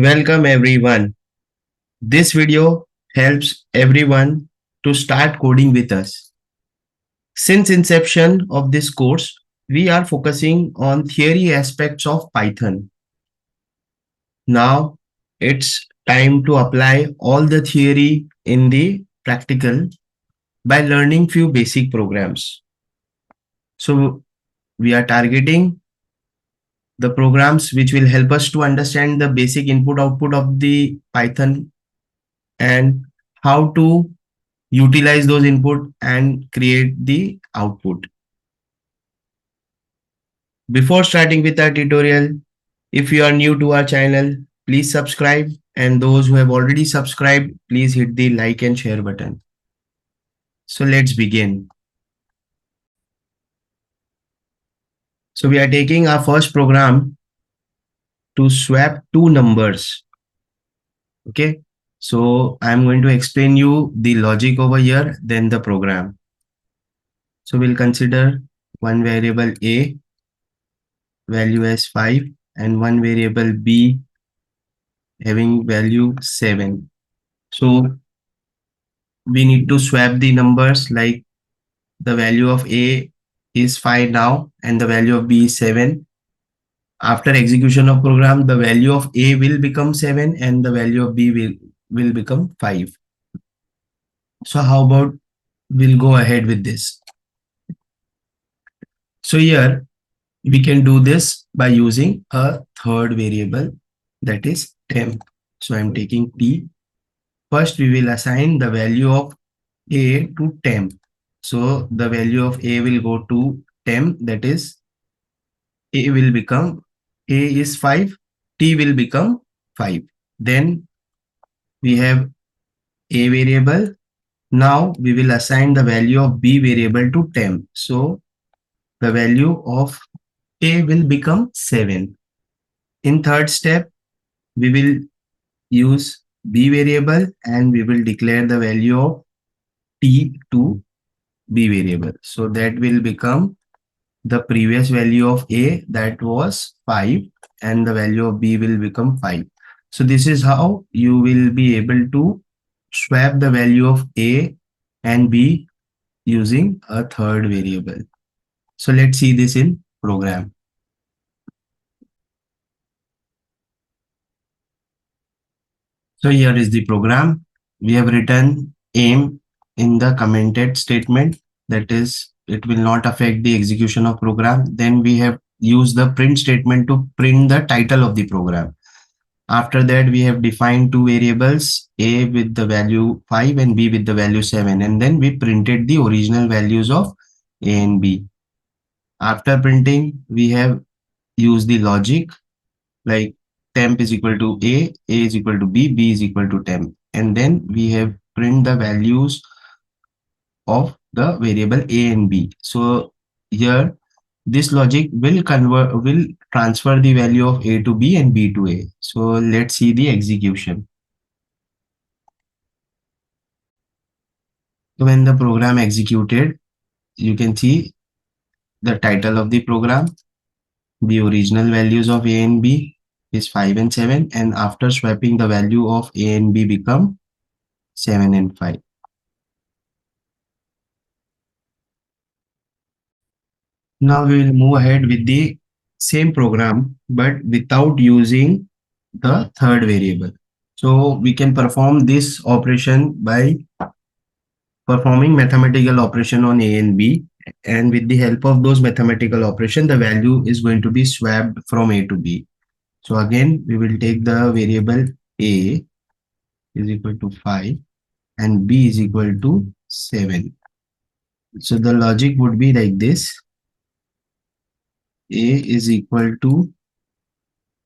Welcome everyone. This video helps everyone to start coding with us. Since inception of this course, we are focusing on theory aspects of Python. Now it's time to apply all the theory in the practical by learning few basic programs. So we are targeting the programs which will help us to understand the basic input output of the Python and how to utilize those input and create the output. Before starting with our tutorial, if you are new to our channel, please subscribe, and those who have already subscribed, please hit the like and share button. So let's begin. So we are taking our first program to swap two numbers. Okay. So I'm going to explain you the logic over here, then the program. So we'll consider one variable A, value as 5, and one variable B having value 7. So we need to swap the numbers, like the value of A is 5 now and the value of B is 7. After execution of program, the value of A will become 7 and the value of B will become 5. So how about we'll go ahead with this. So here we can do this by using a third variable, that is temp. So I'm taking T. First we will assign the value of A to temp. So the value of A will go to temp, that is A will become, A is 5, T will become 5. Then we have A variable. Now we will assign the value of B variable to temp. So the value of A will become 7. In third step, we will use B variable and we will declare the value of T to B variable. So that will become the previous value of A, that was 5, and the value of B will become 5. So this is how you will be able to swap the value of A and B using a third variable. So let's see this in program. So here is the program. We have written aim in the commented statement, that is it will not affect the execution of program. Then we have used the print statement to print the title of the program. After that, we have defined two variables, A with the value 5 and B with the value 7, and then we printed the original values of A and B. After printing, we have used the logic, like temp is equal to A is equal to B is equal to temp, and then we have print the values of the variable A and B. So here this logic will transfer the value of A to B and B to A. So let's see the execution. So when the program executed, you can see the title of the program, the original values of A and B is 5 and 7, and after swapping the value of A and B become 7 and 5. Now we will move ahead with the same program but without using the third variable. So we can perform this operation by performing mathematical operation on A and B, and with the help of those mathematical operation the value is going to be swapped from A to B. So again we will take the variable A is equal to 5 and B is equal to 7. So the logic would be like this: A is equal to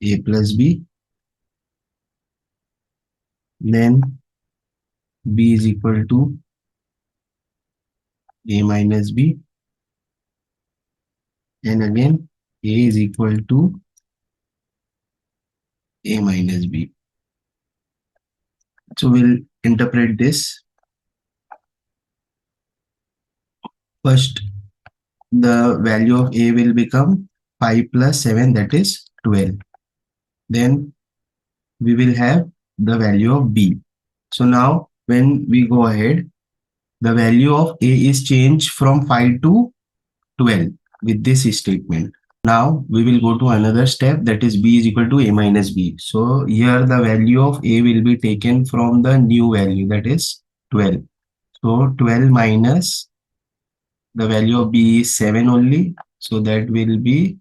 A plus B, then B is equal to A minus B, and again A is equal to A minus B. So we'll interpret this. First, the value of A will become 5 plus 7, that is 12. Then we will have the value of B. So now when we go ahead, the value of A is changed from 5 to 12 with this statement. Now we will go to another step, that is B is equal to A minus B. So here the value of A will be taken from the new value, that is 12. So 12 minus the value of B is 7 only. So that will be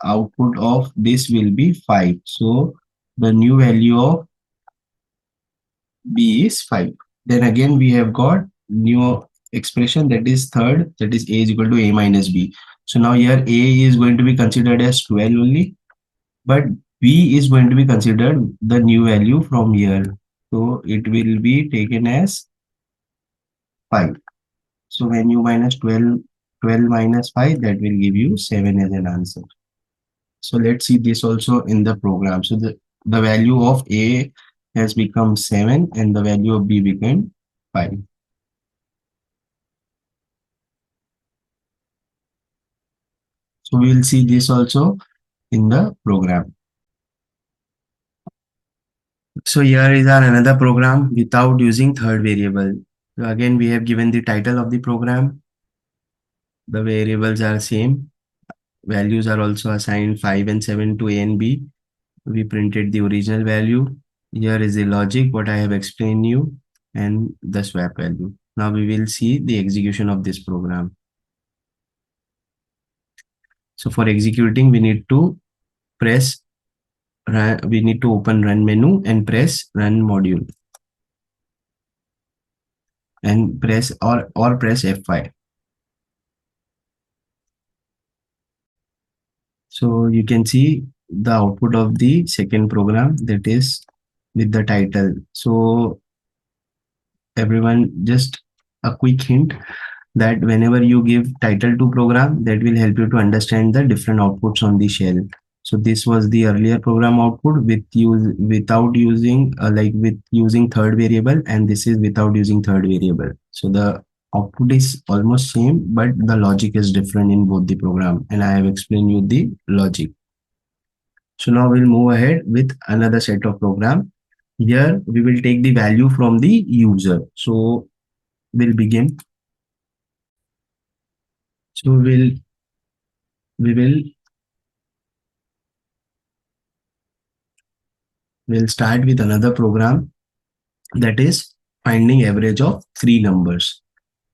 output of this will be 5. So the new value of B is 5. Then again we have got new expression, that is third, that is A is equal to A minus B. So now here A is going to be considered as 12 only, but B is going to be considered the new value from here. So it will be taken as 5. So when you minus 12, 12 minus 5, that will give you 7 as an answer. So let's see this also in the program. So the value of A has become 7 and the value of B became 5. So we will see this also in the program. So here is our another program without using third variable. So again, we have given the title of the program. The variables are same. Values are also assigned 5 and 7 to A and B. We printed the original value. Here is the logic, what I have explained you, and the swap value. Now we will see the execution of this program. So for executing, we need to press, we need to open run menu and press run module and press or press F5. So you can see the output of the second program, that is with the title. So everyone, just a quick hint that whenever you give title to program, that will help you to understand the different outputs on the shell. So this was the earlier program output without using with using third variable, and this is without using third variable. So the output is almost same, but the logic is different in both the program, and I have explained you the logic. So now we'll move ahead with another set of program. Here we will take the value from the user. So we'll begin. So we will we'll start with another program, that is finding average of three numbers.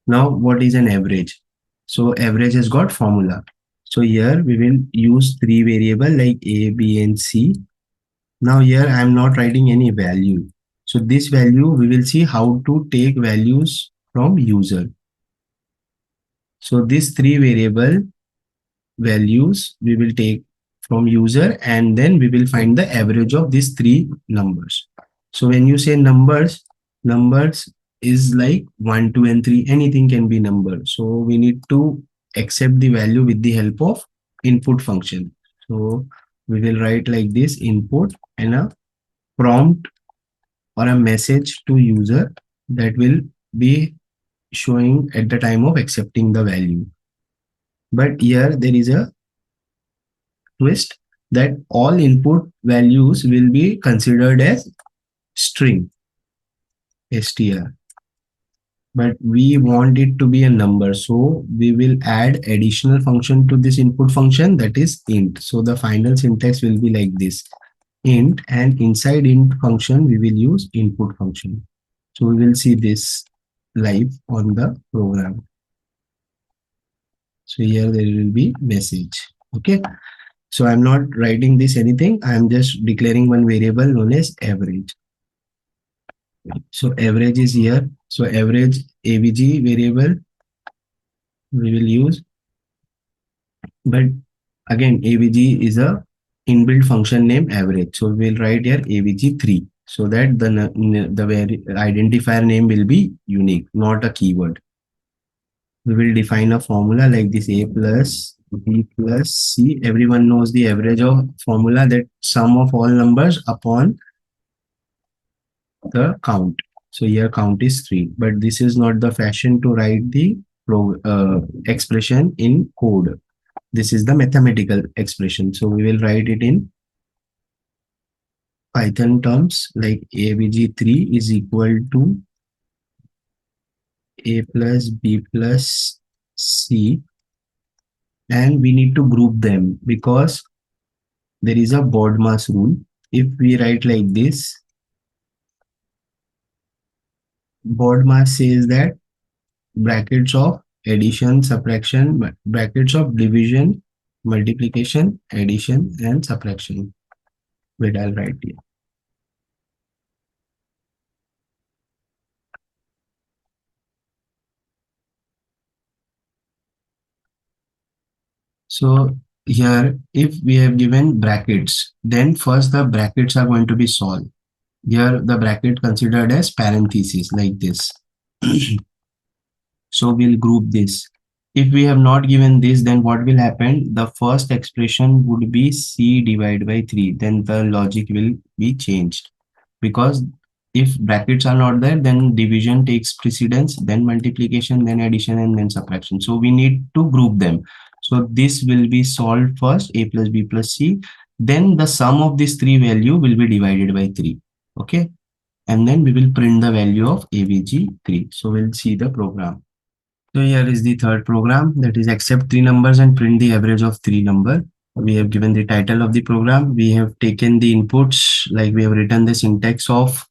Now what is an average? So average has got formula. So here we will use three variable like A, B and C. Now here I am not writing any value. So this value we will see how to take values from user. So these three variable values we will take from user, and then we will find the average of these three numbers. So when you say numbers, numbers is like 1, 2 and 3, anything can be number. So we need to accept the value with the help of input function. So we will write like this: input and a prompt or a message to user that will be showing at the time of accepting the value. But here there is a twist, that all input values will be considered as string str, but we want it to be a number, so we will add additional function to this input function, that is int. So the final syntax will be like this: int, and inside int function we will use input function. So we will see this live on the program. So here there will be message. Okay, so I'm not writing this anything, I'm just declaring one variable known as average. So average is here. So average avg variable we will use, but again avg is a inbuilt function name average. So we'll write here avg3, so that the identifier name will be unique, not a keyword. We will define a formula like this: a plus b plus c. Everyone knows the average of formula, that sum of all numbers upon the count. So here count is 3, but this is not the fashion to write the expression in code. This is the mathematical expression. So we will write it in Python terms like avg3 is equal to a plus b plus c, and we need to group them because there is a BODMAS rule. If we write like this, BODMAS says that brackets of addition, subtraction, brackets of division, multiplication, addition, and subtraction. Wait, I'll write here. So here, if we have given brackets, then first the brackets are going to be solved. Here, the bracket considered as parentheses like this. So we'll group this. If we have not given this, then what will happen? The first expression would be c divided by 3. Then the logic will be changed. Because if brackets are not there, then division takes precedence, then multiplication, then addition, and then subtraction. So we need to group them. So this will be solved first, a plus b plus c. Then the sum of these three value will be divided by 3. Okay. And then we will print the value of avg3. So we'll see the program. So here is the third program, that is accept three numbers and print the average of three number. We have given the title of the program. We have taken the inputs, like we have written the syntax of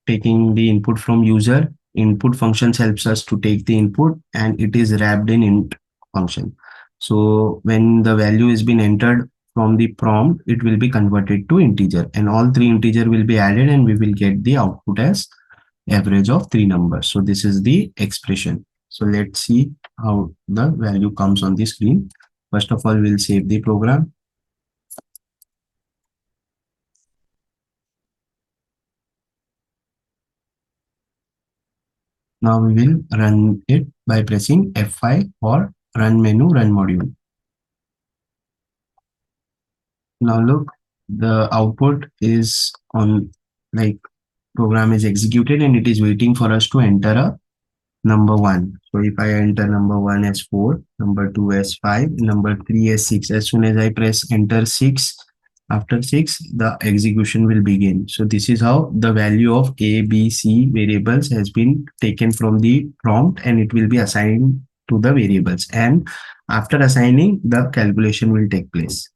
taking the input from user. Input functions helps us to take the input, and it is wrapped in int function. So when the value has been entered from the prompt, it will be converted to integer, and all three integer will be added, and we will get the output as average of three numbers. So this is the expression. So let's see how the value comes on the screen. First of all, we'll save the program. Now we will run it by pressing F5 or run menu, run module. Now look, the output is on, like, program is executed and it is waiting for us to enter a number 1. So if I enter number 1 as 4, number 2 as 5, number 3 as 6, as soon as I press enter 6, after 6, the execution will begin. So this is how the value of A, B, C variables has been taken from the prompt, and it will be assigned to the variables. And after assigning, the calculation will take place.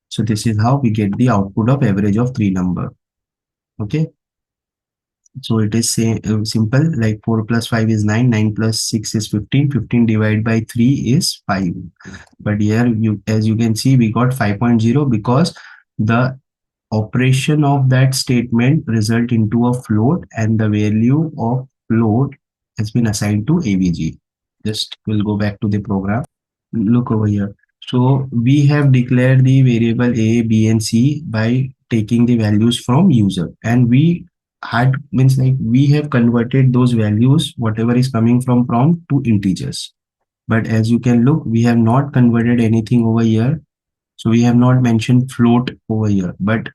So this is how we get the output of average of three number. Okay. So it is simple, like 4 plus 5 is 9, 9 plus 6 is 15, 15 divided by 3 is 5. But here, as you can see, we got 5.0 because the operation of that statement result into a float, and the value of float has been assigned to avg. Just we'll go back to the program. Look over here. So we have declared the variable a, b, and c by taking the values from user, and we had means like we have converted those values, whatever is coming from prompt, to integers. But as you can look, we have not converted anything over here. So we have not mentioned float over here, but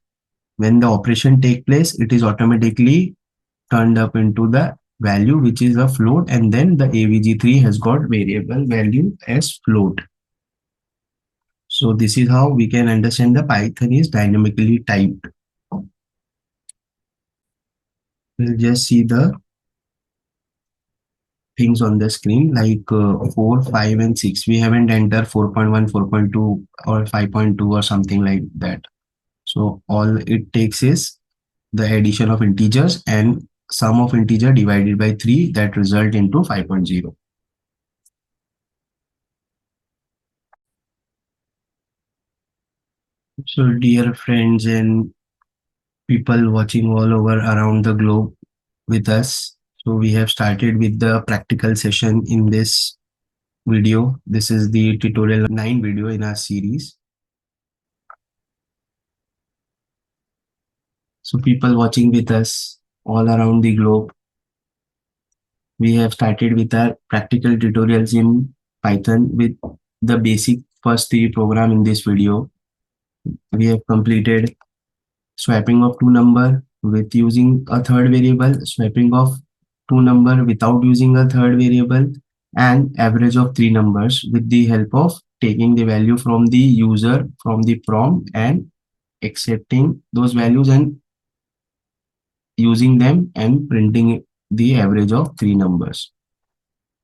when the operation take place, it is automatically turned up into the value, which is a float, and then the avg3 has got variable value as float. So this is how we can understand the Python is dynamically typed. We'll just see the things on the screen, like 4, 5, and 6. We haven't entered 4.1, 4.2, or 5.2 or something like that. So all it takes is the addition of integers and sum of integer divided by 3 that result into 5.0. So dear friends and people watching all over around the globe with us, so we have started with the practical session in this video. This is the tutorial 9 video in our series. So people watching with us all around the globe, we have started with our practical tutorials in Python with the basic first three program in this video. We have completed swapping of two number with using a third variable, swapping of two number without using a third variable, and average of three numbers with the help of taking the value from the user from the prompt and accepting those values and using them and printing the average of three numbers.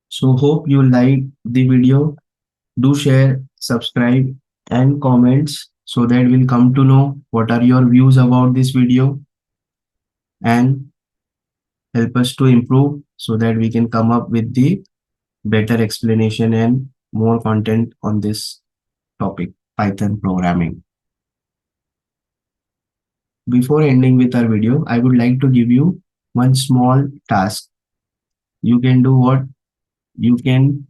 So hope you like the video. Do share, subscribe and comments so that we'll come to know what are your views about this video and help us to improve so that we can come up with the better explanation and more content on this topic, Python programming. Before ending with our video, I would like to give you one small task. You can do what? You can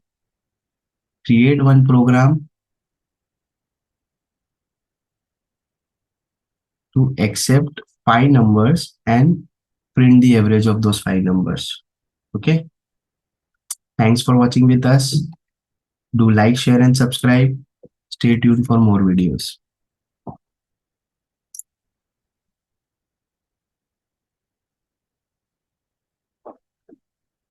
create one program to accept five numbers and print the average of those five numbers. Okay. Thanks for watching with us. Do like, share, and subscribe. Stay tuned for more videos.